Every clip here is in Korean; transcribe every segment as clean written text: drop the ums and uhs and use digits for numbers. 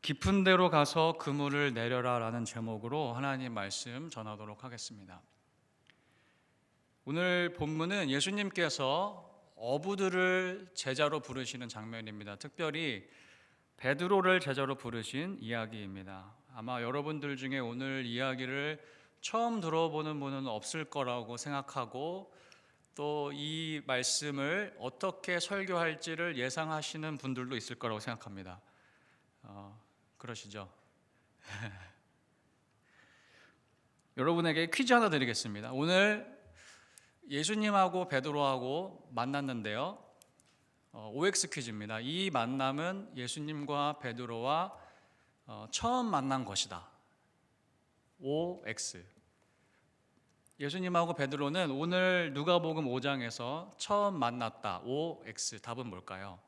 깊은 데로 가서 그물을 내려라 라는 제목으로 하나님 말씀 전하도록 하겠습니다. 오늘 본문은 예수님께서 어부들을 제자로 부르시는 장면입니다. 특별히 베드로를 제자로 부르신 이야기입니다. 아마 여러분들 중에 오늘 이야기를 처음 들어보는 분은 없을 거라고 생각하고 또 이 말씀을 어떻게 설교할지를 예상하시는 분들도 있을 거라고 생각합니다. 그러시죠? 여러분에게 퀴즈 하나 드리겠습니다. 오늘 예수님하고 베드로하고 만났는데요. OX 퀴즈입니다. 이 만남은 예수님과 베드로와 처음 만난 것이다. OX. 예수님하고 베드로는 오늘 누가복음 5장에서 처음 만났다. OX. 답은 뭘까요?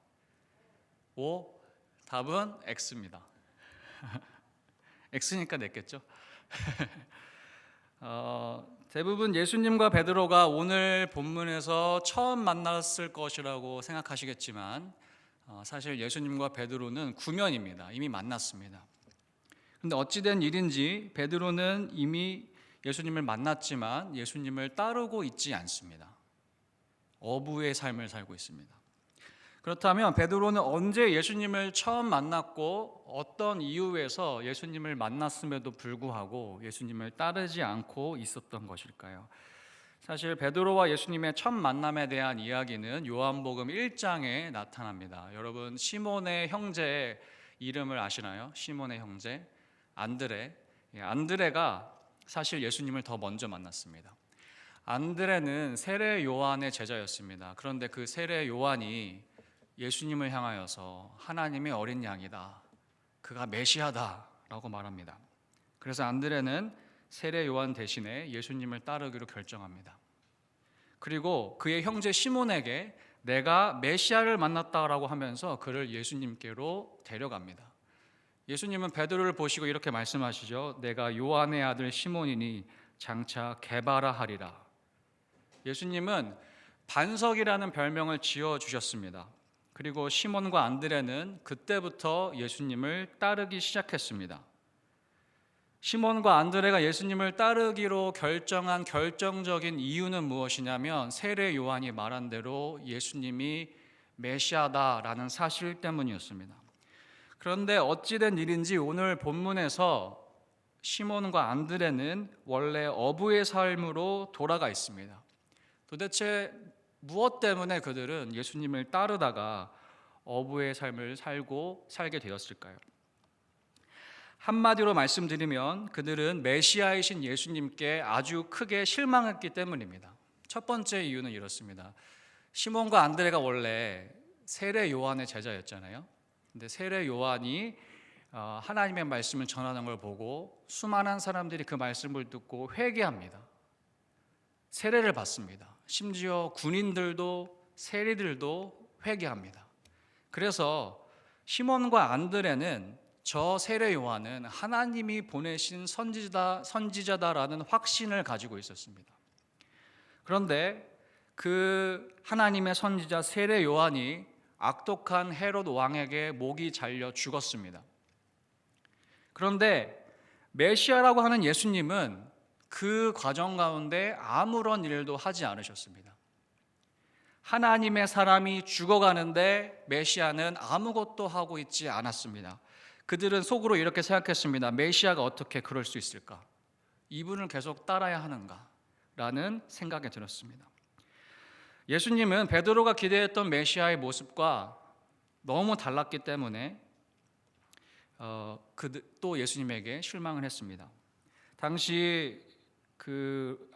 O. 답은 X입니다. X니까 냈겠죠. 대부분 예수님과 베드로가 오늘 본문에서 처음 만났을 것이라고 생각하시겠지만 사실 예수님과 베드로는 구면입니다. 이미 만났습니다. 그런데 어찌된 일인지 베드로는 이미 예수님을 만났지만 예수님을 따르고 있지 않습니다. 어부의 삶을 살고 있습니다. 그렇다면 베드로는 언제 예수님을 처음 만났고 어떤 이유에서 예수님을 만났음에도 불구하고 예수님을 따르지 않고 있었던 것일까요? 사실 베드로와 예수님의 첫 만남에 대한 이야기는 요한복음 1장에 나타납니다. 여러분 시몬의 형제의 이름을 아시나요? 시몬의 형제 안드레. 안드레가 사실 예수님을 더 먼저 만났습니다. 안드레는 세례 요한의 제자였습니다. 그런데 그 세례 요한이 예수님을 향하여서 하나님의 어린 양이다, 그가 메시아다 라고 말합니다. 그래서 안드레는 세례 요한 대신에 예수님을 따르기로 결정합니다. 그리고 그의 형제 시몬에게 내가 메시아를 만났다라고 하면서 그를 예수님께로 데려갑니다. 예수님은 베드로를 보시고 이렇게 말씀하시죠. 내가 요한의 아들 시몬이니 장차 게바라 하리라. 예수님은 반석이라는 별명을 지어주셨습니다. 그리고 시몬과 안드레는 그때부터 예수님을 따르기 시작했습니다. 시몬과 안드레가 예수님을 따르기로 결정한 결정적인 이유는 무엇이냐면 세례 요한이 말한 대로 예수님이 메시아다라는 사실 때문이었습니다. 그런데 어찌된 일인지 오늘 본문에서 시몬과 안드레는 원래 어부의 삶으로 돌아가 있습니다. 도대체 무엇 때문에 그들은 예수님을 따르다가 어부의 삶을 살게 되었을까요? 한마디로 말씀드리면 그들은 메시아이신 예수님께 아주 크게 실망했기 때문입니다. 첫 번째 이유는 이렇습니다. 시몬과 안드레가 원래 세례 요한의 제자였잖아요. 근데 세례 요한이 하나님의 말씀을 전하는 걸 보고 수많은 사람들이 그 말씀을 듣고 회개합니다. 세례를 받습니다. 심지어 군인들도 세리들도 회개합니다. 그래서 시몬과 안드레는 저 세례 요한은 하나님이 보내신 선지자다라는 확신을 가지고 있었습니다. 그런데 그 하나님의 선지자 세례 요한이 악독한 헤롯 왕에게 목이 잘려 죽었습니다. 그런데 메시아라고 하는 예수님은 그 과정 가운데 아무런 일도 하지 않으셨습니다. 하나님의 사람이 죽어가는데 메시아는 아무것도 하고 있지 않았습니다. 그들은 속으로 이렇게 생각했습니다. 메시아가 어떻게 그럴 수 있을까? 이분을 계속 따라야 하는가? 라는 생각이 들었습니다. 예수님은 베드로가 기대했던 메시아의 모습과 너무 달랐기 때문에 또 예수님에게 실망을 했습니다. 당시 그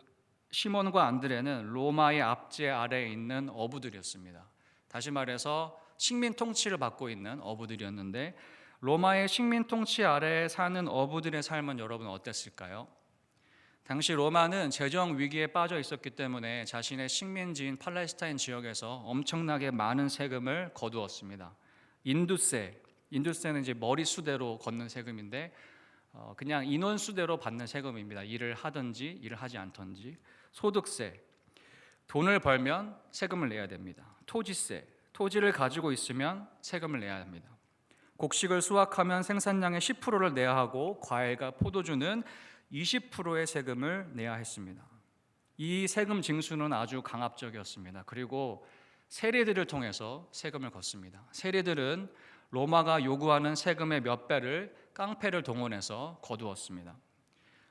시몬과 안드레는 로마의 압제 아래에 있는 어부들이었습니다. 다시 말해서 식민 통치를 받고 있는 어부들이었는데 로마의 식민 통치 아래에 사는 어부들의 삶은 여러분 어땠을까요? 당시 로마는 재정 위기에 빠져 있었기 때문에 자신의 식민지인 팔레스타인 지역에서 엄청나게 많은 세금을 거두었습니다. 인두세는 이제 머리수대로 걷는 세금인데 그냥 인원수대로 받는 세금입니다. 일을 하든지 일을 하지 않든지. 소득세, 돈을 벌면 세금을 내야 됩니다. 토지세, 토지를 가지고 있으면 세금을 내야 합니다. 곡식을 수확하면 생산량의 10%를 내야 하고 과일과 포도주는 20%의 세금을 내야 했습니다. 이 세금 징수는 아주 강압적이었습니다. 그리고 세리들을 통해서 세금을 걷습니다. 세리들은 로마가 요구하는 세금의 몇 배를 깡패를 동원해서 거두었습니다.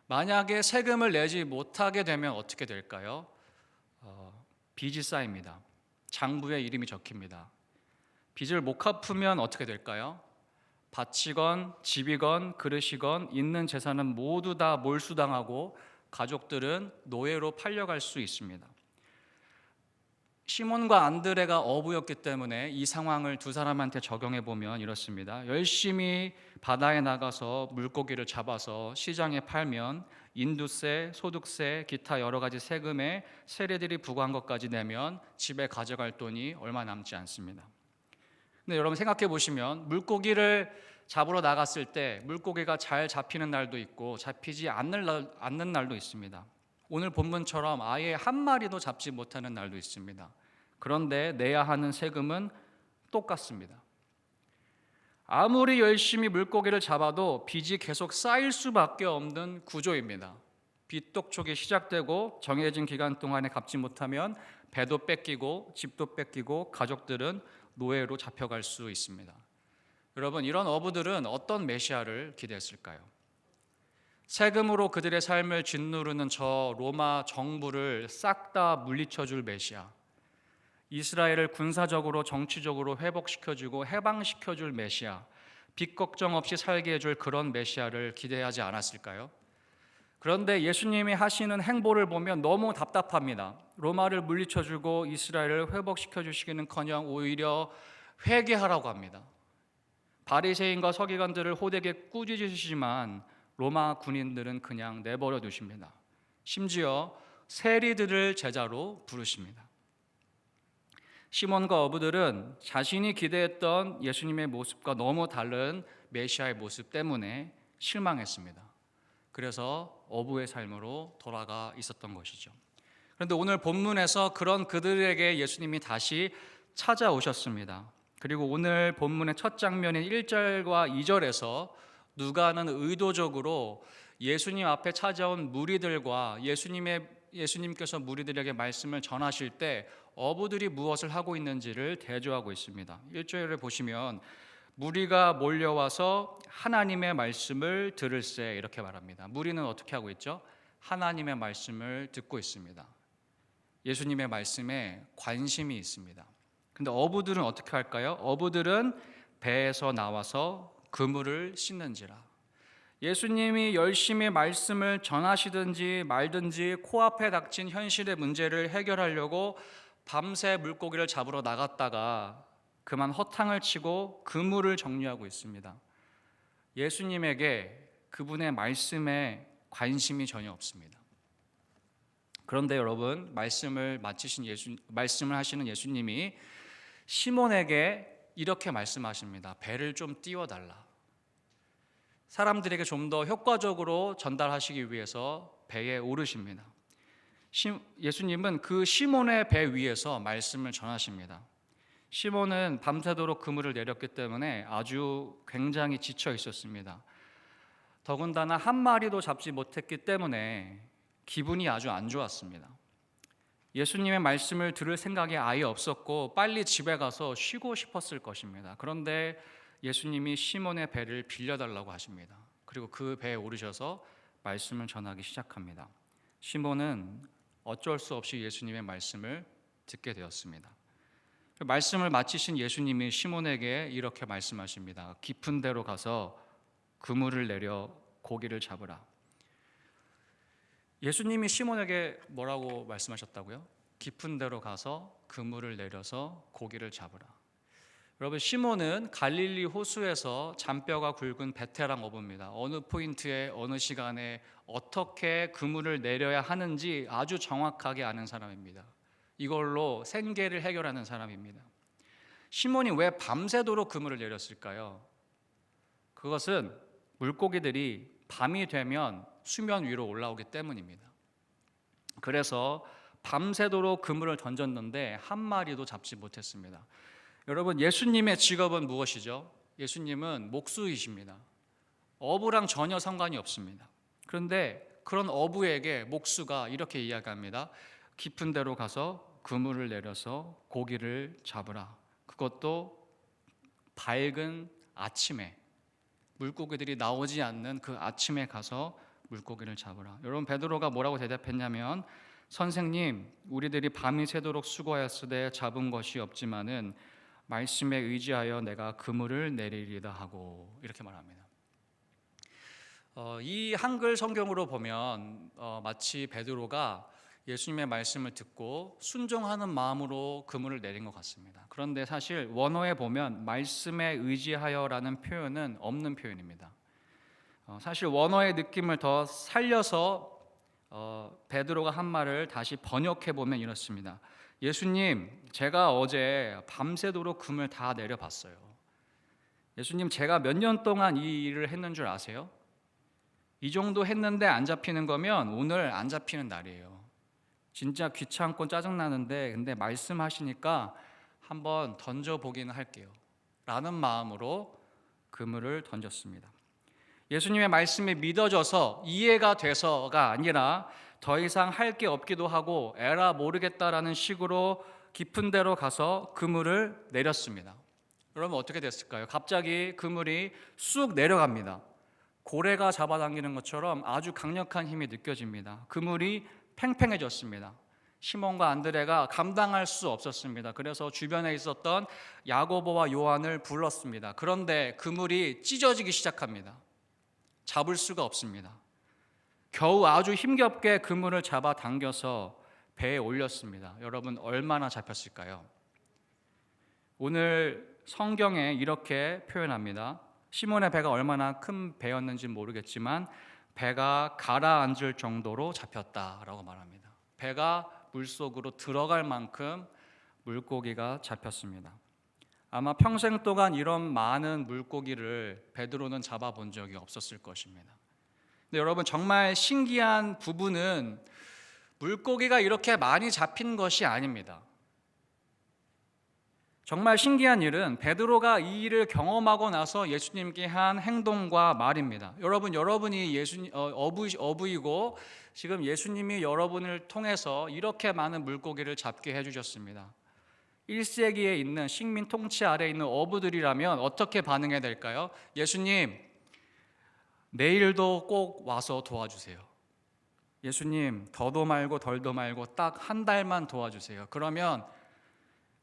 만약에 세금을 내지 못하게 되면 어떻게 될까요? 빚이 쌓입니다. 장부에 이름이 적힙니다. 빚을 못 갚으면 어떻게 될까요? 밭이건 집이건 그릇이건 있는 재산은 모두 다 몰수당하고 가족들은 노예로 팔려갈 수 있습니다. 시몬과 안드레가 어부였기 때문에 이 상황을 두 사람한테 적용해 보면 이렇습니다. 열심히 바다에 나가서 물고기를 잡아서 시장에 팔면 인두세, 소득세, 기타 여러 가지 세금에 세리들이 부과한 것까지 내면 집에 가져갈 돈이 얼마 남지 않습니다. 근데 여러분 생각해 보시면 물고기를 잡으러 나갔을 때 물고기가 잘 잡히는 날도 있고 잡히지 않는 날도 있습니다. 오늘 본문처럼 아예 한 마리도 잡지 못하는 날도 있습니다. 그런데 내야 하는 세금은 똑같습니다. 아무리 열심히 물고기를 잡아도 빚이 계속 쌓일 수밖에 없는 구조입니다. 빚 독촉이 시작되고 정해진 기간 동안에 갚지 못하면 배도 뺏기고 집도 뺏기고 가족들은 노예로 잡혀갈 수 있습니다. 여러분, 이런 어부들은 어떤 메시아를 기대했을까요? 세금으로 그들의 삶을 짓누르는 저 로마 정부를 싹 다 물리쳐줄 메시아, 이스라엘을 군사적으로 정치적으로 회복시켜주고 해방시켜줄 메시아, 빚 걱정 없이 살게 해줄 그런 메시아를 기대하지 않았을까요? 그런데 예수님이 하시는 행보를 보면 너무 답답합니다. 로마를 물리쳐주고 이스라엘을 회복시켜주시기는커녕 오히려 회개하라고 합니다. 바리새인과 서기관들을 호되게 꾸짖으시지만 로마 군인들은 그냥 내버려 두십니다. 심지어 세리들을 제자로 부르십니다. 시몬과 어부들은 자신이 기대했던 예수님의 모습과 너무 다른 메시아의 모습 때문에 실망했습니다. 그래서 어부의 삶으로 돌아가 있었던 것이죠. 그런데 오늘 본문에서 그런 그들에게 예수님이 다시 찾아오셨습니다. 그리고 오늘 본문의 첫 장면인 1절과 2절에서 누가는 의도적으로 예수님 앞에 찾아온 무리들과 예수님께서 무리들에게 말씀을 전하실 때 어부들이 무엇을 하고 있는지를 대조하고 있습니다. 1절을 보시면 무리가 몰려와서 하나님의 말씀을 들을세 이렇게 말합니다. 무리는 어떻게 하고 있죠? 하나님의 말씀을 듣고 있습니다. 예수님의 말씀에 관심이 있습니다. 근데 어부들은 어떻게 할까요? 어부들은 배에서 나와서 그물을 씻는지라. 예수님이 열심히 말씀을 전하시든지 말든지 코앞에 닥친 현실의 문제를 해결하려고 밤새 물고기를 잡으러 나갔다가 그만 허탕을 치고 그물을 정리하고 있습니다. 예수님에게 그분의 말씀에 관심이 전혀 없습니다. 그런데 여러분, 말씀을 하시는 예수님이 시몬에게 이렇게 말씀하십니다. 배를 좀 띄워달라. 사람들에게 좀 더 효과적으로 전달하시기 위해서 배에 오르십니다. 예수님은 그 시몬의 배 위에서 말씀을 전하십니다. 시몬은 밤새도록 그물을 내렸기 때문에 아주 굉장히 지쳐 있었습니다. 더군다나 한 마리도 잡지 못했기 때문에 기분이 아주 안 좋았습니다. 예수님의 말씀을 들을 생각이 아예 없었고 빨리 집에 가서 쉬고 싶었을 것입니다. 그런데 예수님이 시몬의 배를 빌려달라고 하십니다. 그리고 그 배에 오르셔서 말씀을 전하기 시작합니다. 시몬은 어쩔 수 없이 예수님의 말씀을 듣게 되었습니다. 말씀을 마치신 예수님이 시몬에게 이렇게 말씀하십니다. 깊은 데로 가서 그물을 내려 고기를 잡으라. 예수님이 시몬에게 뭐라고 말씀하셨다고요? 깊은 데로 가서 그물을 내려서 고기를 잡으라. 여러분, 시몬은 갈릴리 호수에서 잔뼈가 굵은 베테랑 어부입니다. 어느 포인트에 어느 시간에 어떻게 그물을 내려야 하는지 아주 정확하게 아는 사람입니다. 이걸로 생계를 해결하는 사람입니다. 시몬이 왜 밤새도록 그물을 내렸을까요? 그것은 물고기들이 밤이 되면 수면 위로 올라오기 때문입니다. 그래서 밤새도록 그물을 던졌는데 한 마리도 잡지 못했습니다. 여러분, 예수님의 직업은 무엇이죠? 예수님은 목수이십니다. 어부랑 전혀 상관이 없습니다. 그런데 그런 어부에게 목수가 이렇게 이야기합니다. 깊은 데로 가서 그물을 내려서 고기를 잡으라. 그것도 밝은 아침에, 물고기들이 나오지 않는 그 아침에 가서 물고기를 잡으라. 여러분, 베드로가 뭐라고 대답했냐면, 선생님, 우리들이 밤이 새도록 수고하였으되 잡은 것이 없지만은 말씀에 의지하여 내가 그물을 내리리다 하고, 이렇게 말합니다. 이 한글 성경으로 보면 마치 베드로가 예수님의 말씀을 듣고 순종하는 마음으로 그물을 내린 것 같습니다. 그런데 사실 원어에 보면 말씀에 의지하여라는 표현은 없는 표현입니다. 사실 원어의 느낌을 더 살려서 베드로가 한 말을 다시 번역해 보면 이렇습니다. 예수님, 제가 어제 밤새도록 그물 다 내려봤어요. 예수님, 제가 몇 년 동안 이 일을 했는 줄 아세요? 이 정도 했는데 안 잡히는 거면 오늘 안 잡히는 날이에요. 진짜 귀찮고 짜증나는데 근데 말씀하시니까 한번 던져보기는 할게요 라는 마음으로 그물을 던졌습니다. 예수님의 말씀이 믿어져서 이해가 돼서가 아니라 더 이상 할 게 없기도 하고 에라 모르겠다라는 식으로 깊은 데로 가서 그물을 내렸습니다. 여러분, 어떻게 됐을까요? 갑자기 그물이 쑥 내려갑니다. 고래가 잡아당기는 것처럼 아주 강력한 힘이 느껴집니다. 그물이 팽팽해졌습니다. 시몬과 안드레가 감당할 수 없었습니다. 그래서 주변에 있었던 야고보와 요한을 불렀습니다. 그런데 그물이 찢어지기 시작합니다. 잡을 수가 없습니다. 겨우 아주 힘겹게 그물을 잡아당겨서 배에 올렸습니다. 여러분, 얼마나 잡혔을까요? 오늘 성경에 이렇게 표현합니다. 시몬의 배가 얼마나 큰 배였는지 모르겠지만 배가 가라앉을 정도로 잡혔다라고 말합니다. 배가 물속으로 들어갈 만큼 물고기가 잡혔습니다. 아마 평생 동안 이런 많은 물고기를 베드로는 잡아본 적이 없었을 것입니다. 근데 여러분, 정말 신기한 부분은 물고기가 이렇게 많이 잡힌 것이 아닙니다. 정말 신기한 일은 베드로가 이 일을 경험하고 나서 예수님께 한 행동과 말입니다. 여러분이 어부이고 지금 예수님이 여러분을 통해서 이렇게 많은 물고기를 잡게 해주셨습니다. 1세기에 있는 식민 통치 아래에 있는 어부들이라면 어떻게 반응해야 될까요? 예수님, 내일도 꼭 와서 도와주세요. 예수님, 더도 말고 덜도 말고 딱 한 달만 도와주세요. 그러면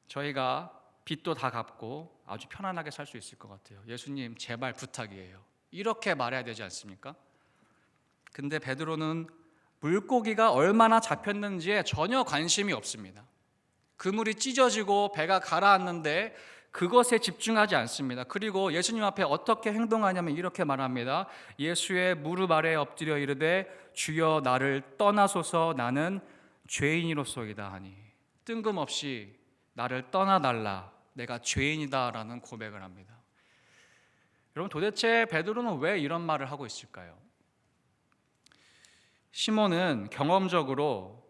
저희가 빚도 다 갚고 아주 편안하게 살 수 있을 것 같아요. 예수님, 제발 부탁이에요. 이렇게 말해야 되지 않습니까? 근데 베드로는 물고기가 얼마나 잡혔는지에 전혀 관심이 없습니다. 그물이 찢어지고 배가 가라앉는데 그것에 집중하지 않습니다. 그리고 예수님 앞에 어떻게 행동하냐면 이렇게 말합니다. 예수의 무릎 아래에 엎드려 이르되 주여 나를 떠나소서 나는 죄인이로소이다 하니, 뜬금없이 나를 떠나달라, 내가 죄인이다라는 고백을 합니다. 여러분, 도대체 베드로는 왜 이런 말을 하고 있을까요? 시몬은 경험적으로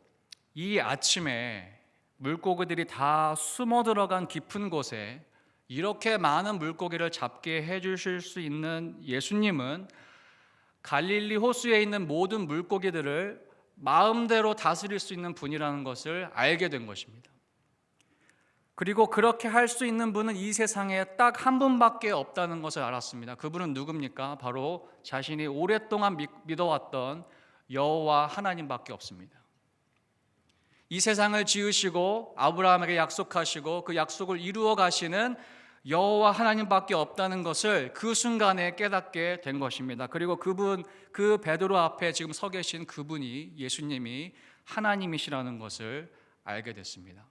이 아침에 물고기들이 다 숨어 들어간 깊은 곳에 이렇게 많은 물고기를 잡게 해주실 수 있는 예수님은 갈릴리 호수에 있는 모든 물고기들을 마음대로 다스릴 수 있는 분이라는 것을 알게 된 것입니다. 그리고 그렇게 할 수 있는 분은 이 세상에 딱 한 분밖에 없다는 것을 알았습니다. 그분은 누굽니까? 바로 자신이 오랫동안 믿어왔던 여호와 하나님밖에 없습니다. 이 세상을 지으시고 아브라함에게 약속하시고 그 약속을 이루어 가시는 여호와 하나님밖에 없다는 것을 그 순간에 깨닫게 된 것입니다. 그리고 그 베드로 앞에 지금 서 계신 그분이, 예수님이 하나님이시라는 것을 알게 됐습니다.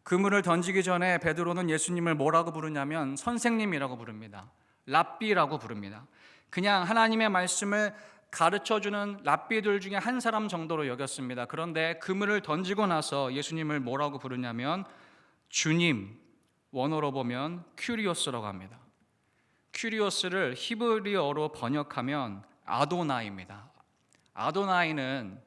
그물을 던지기 전에 베드로는 예수님을 뭐라고 부르냐면 선생님이라고 부릅니다. 랍비라고 부릅니다. 그냥 하나님의 말씀을 가르쳐주는 랍비들 중에 한 사람 정도로 여겼습니다. 그런데 그물을 던지고 나서 예수님을 뭐라고 부르냐면 주님, 원어로 보면 큐리오스라고 합니다. 큐리오스를 히브리어로 번역하면 아도나이입니다. 아도나이는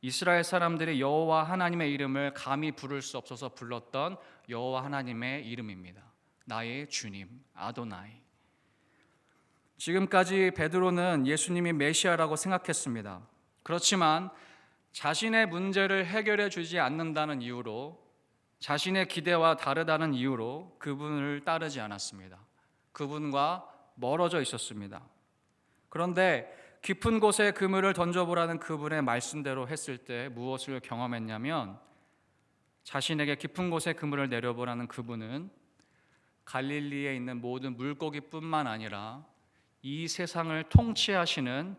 이스라엘 사람들이 여호와 하나님의 이름을 감히 부를 수 없어서 불렀던 여호와 하나님의 이름입니다. 나의 주님, 아도나이. 지금까지 베드로는 예수님이 메시아라고 생각했습니다. 그렇지만 자신의 문제를 해결해 주지 않는다는 이유로, 자신의 기대와 다르다는 이유로 그분을 따르지 않았습니다. 그분과 멀어져 있었습니다. 그런데 깊은 곳에 그물을 던져보라는 그분의 말씀대로 했을 때 무엇을 경험했냐면, 자신에게 깊은 곳에 그물을 내려보라는 그분은 갈릴리에 있는 모든 물고기뿐만 아니라 이 세상을 통치하시는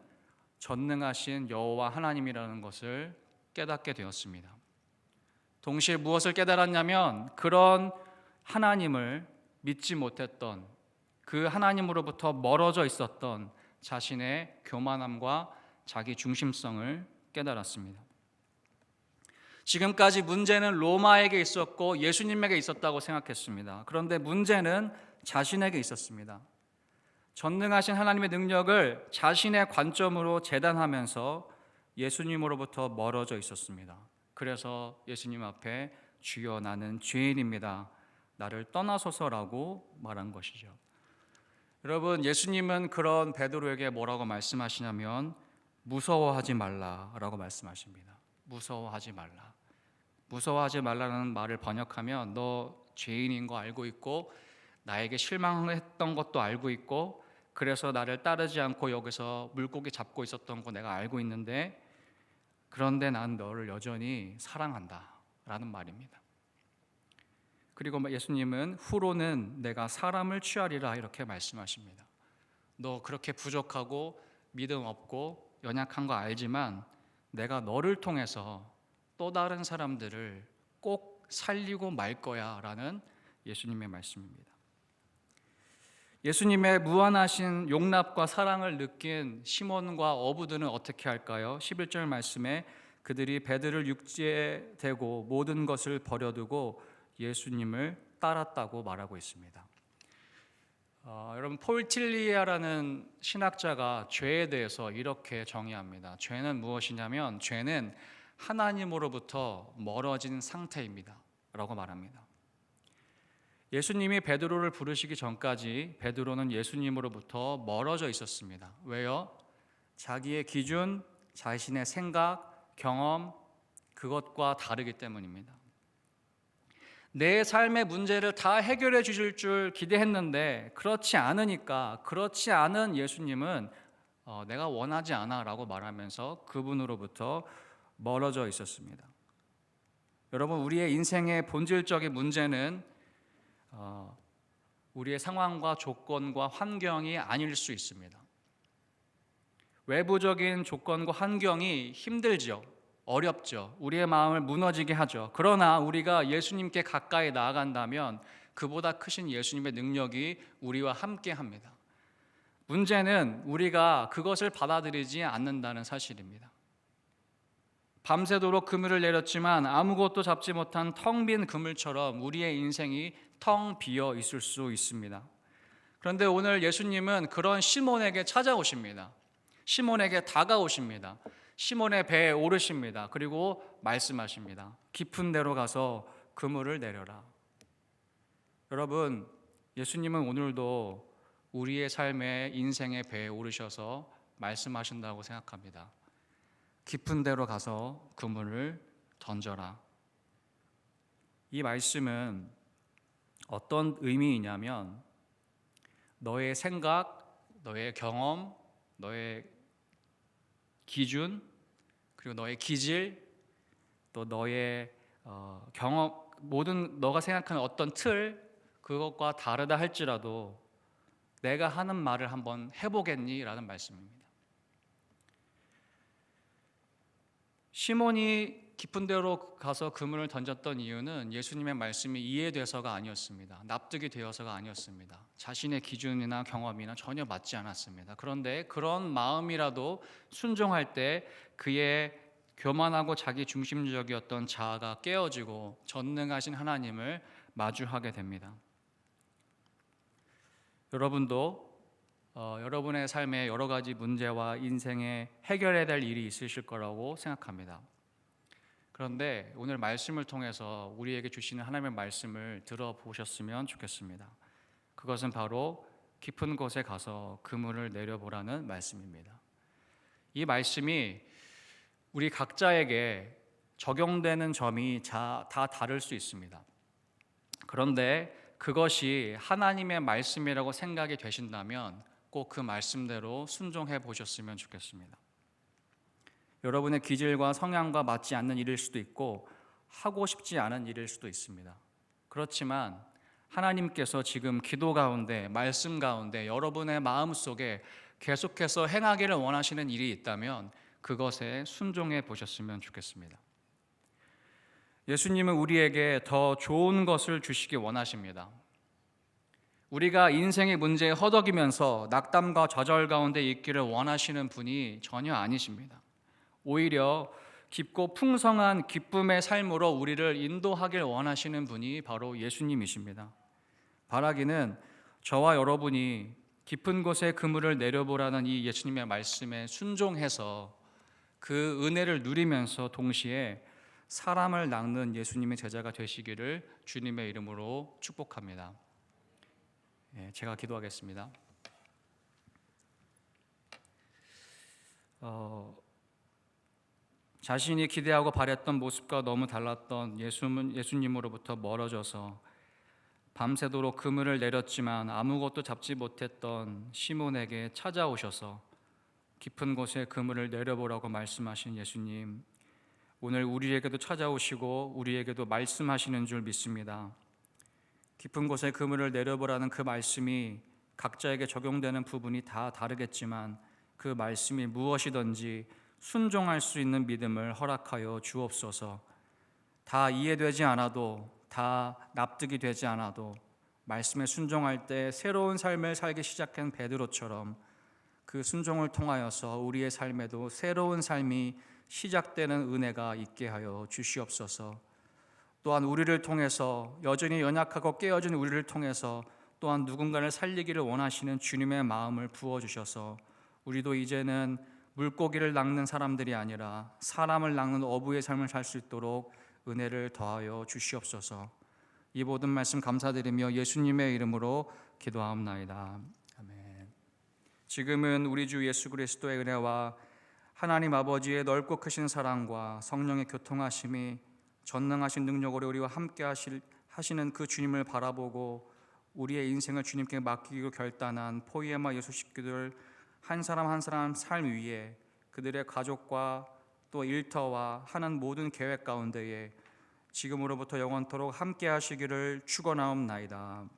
전능하신 여호와 하나님이라는 것을 깨닫게 되었습니다. 동시에 무엇을 깨달았냐면, 그런 하나님을 믿지 못했던, 그 하나님으로부터 멀어져 있었던 자신의 교만함과 자기 중심성을 깨달았습니다. 지금까지 문제는 로마에게 있었고 예수님에게 있었다고 생각했습니다. 그런데 문제는 자신에게 있었습니다. 전능하신 하나님의 능력을 자신의 관점으로 재단하면서 예수님으로부터 멀어져 있었습니다. 그래서 예수님 앞에 주여 나는 죄인입니다, 나를 떠나소서라고 말한 것이죠. 여러분, 예수님은 그런 베드로에게 뭐라고 말씀하시냐면 무서워하지 말라라고 말씀하십니다. 무서워하지 말라. 무서워하지 말라는 말을 번역하면 너 죄인인 거 알고 있고 나에게 실망했던 것도 알고 있고 그래서 나를 따르지 않고 여기서 물고기 잡고 있었던 거 내가 알고 있는데, 그런데 난 너를 여전히 사랑한다 라는 말입니다. 그리고 예수님은 후로는 내가 사람을 취하리라 이렇게 말씀하십니다. 너 그렇게 부족하고 믿음 없고 연약한 거 알지만 내가 너를 통해서 또 다른 사람들을 꼭 살리고 말 거야 라는 예수님의 말씀입니다. 예수님의 무한하신 용납과 사랑을 느낀 시몬과 어부들은 어떻게 할까요? 11절 말씀에 그들이 배들을 육지에 대고 모든 것을 버려두고 예수님을 따랐다고 말하고 있습니다. 여러분, 폴 틸리아라는 신학자가 죄에 대해서 이렇게 정의합니다. 죄는 무엇이냐면 죄는 하나님으로부터 멀어진 상태입니다 라고 말합니다. 예수님이 베드로를 부르시기 전까지 베드로는 예수님으로부터 멀어져 있었습니다. 왜요? 자기의 기준, 자신의 생각, 경험, 그것과 다르기 때문입니다. 내 삶의 문제를 다 해결해 주실 줄 기대했는데 그렇지 않으니까, 그렇지 않은 예수님은 내가 원하지 않아 라고 말하면서 그분으로부터 멀어져 있었습니다. 여러분, 우리의 인생의 본질적인 문제는 우리의 상황과 조건과 환경이 아닐 수 있습니다. 외부적인 조건과 환경이 힘들죠. 어렵죠. 우리의 마음을 무너지게 하죠. 그러나 우리가 예수님께 가까이 나아간다면 그보다 크신 예수님의 능력이 우리와 함께 합니다. 문제는 우리가 그것을 받아들이지 않는다는 사실입니다. 밤새도록 그물을 내렸지만 아무것도 잡지 못한 텅 빈 그물처럼 우리의 인생이 텅 비어 있을 수 있습니다. 그런데 오늘 예수님은 그런 시몬에게 찾아오십니다. 시몬에게 다가오십니다. 시몬의 배에 오르십니다. 그리고 말씀하십니다. 깊은 데로 가서 그물을 내려라. 여러분, 예수님은 오늘도 우리의 삶의 인생의 배에 오르셔서 말씀하신다고 생각합니다. 깊은 데로 가서 그물을 던져라. 이 말씀은 어떤 의미이냐면 너의 생각, 너의 경험, 너의 기준, 그리고 너의 기질, 또 너의 경험, 모든 너가 생각하는 어떤 틀, 그것과 다르다 할지라도 내가 하는 말을 한번 해보겠니? 라는 말씀입니다. 시몬이 깊은 데로 가서 그물을 던졌던 이유는 예수님의 말씀이 이해돼서가 아니었습니다. 납득이 되어서가 아니었습니다. 자신의 기준이나 경험이나 전혀 맞지 않았습니다. 그런데 그런 마음이라도 순종할 때 그의 교만하고 자기 중심적이었던 자아가 깨어지고 전능하신 하나님을 마주하게 됩니다. 여러분도 여러분의 삶에 여러 가지 문제와 인생에 해결해야 될 일이 있으실 거라고 생각합니다. 그런데 오늘 말씀을 통해서 우리에게 주시는 하나님의 말씀을 들어보셨으면 좋겠습니다. 그것은 바로 깊은 곳에 가서 그물을 내려보라는 말씀입니다. 이 말씀이 우리 각자에게 적용되는 점이 다 다를 수 있습니다. 그런데 그것이 하나님의 말씀이라고 생각이 되신다면 꼭 그 말씀대로 순종해 보셨으면 좋겠습니다. 여러분의 기질과 성향과 맞지 않는 일일 수도 있고 하고 싶지 않은 일일 수도 있습니다. 그렇지만 하나님께서 지금 기도 가운데, 말씀 가운데 여러분의 마음속에 계속해서 행하기를 원하시는 일이 있다면 그것에 순종해 보셨으면 좋겠습니다. 예수님은 우리에게 더 좋은 것을 주시기 원하십니다. 우리가 인생의 문제에 허덕이면서 낙담과 좌절 가운데 있기를 원하시는 분이 전혀 아니십니다. 오히려 깊고 풍성한 기쁨의 삶으로 우리를 인도하길 원하시는 분이 바로 예수님이십니다. 바라기는 저와 여러분이 깊은 곳에 그물을 내려보라는 이 예수님의 말씀에 순종해서 그 은혜를 누리면서 동시에 사람을 낚는 예수님의 제자가 되시기를 주님의 이름으로 축복합니다. 제가 기도하겠습니다. 자신이 기대하고 바랬던 모습과 너무 달랐던 예수님으로부터 멀어져서 밤새도록 그물을 내렸지만 아무것도 잡지 못했던 시몬에게 찾아오셔서 깊은 곳에 그물을 내려보라고 말씀하신 예수님, 오늘 우리에게도 찾아오시고 우리에게도 말씀하시는 줄 믿습니다. 깊은 곳에 그물을 내려보라는 그 말씀이 각자에게 적용되는 부분이 다 다르겠지만 그 말씀이 무엇이든지 순종할 수 있는 믿음을 허락하여 주옵소서. 다 이해되지 않아도, 다 납득이 되지 않아도 말씀에 순종할 때 새로운 삶을 살기 시작한 베드로처럼 그 순종을 통하여서 우리의 삶에도 새로운 삶이 시작되는 은혜가 있게 하여 주시옵소서. 또한 우리를 통해서 여전히 연약하고 깨어진 우리를 통해서 또한 누군가를 살리기를 원하시는 주님의 마음을 부어주셔서 우리도 이제는 물고기를 낚는 사람들이 아니라 사람을 낚는 어부의 삶을 살 수 있도록 은혜를 더하여 주시옵소서. 이 모든 말씀 감사드리며 예수님의 이름으로 기도하옵나이다. 아멘. 지금은 우리 주 예수 그리스도의 은혜와 하나님 아버지의 넓고 크신 사랑과 성령의 교통하심이 전능하신 능력으로 우리와 함께 하시는 그 주님을 바라보고 우리의 인생을 주님께 맡기기로 결단한 포이에마 예수 식구들 한 사람 한 사람 삶 위에 그들의 가족과 또 일터와 하는 모든 계획 가운데에 지금으로부터 영원토록 함께 하시기를 축원하옵나이다.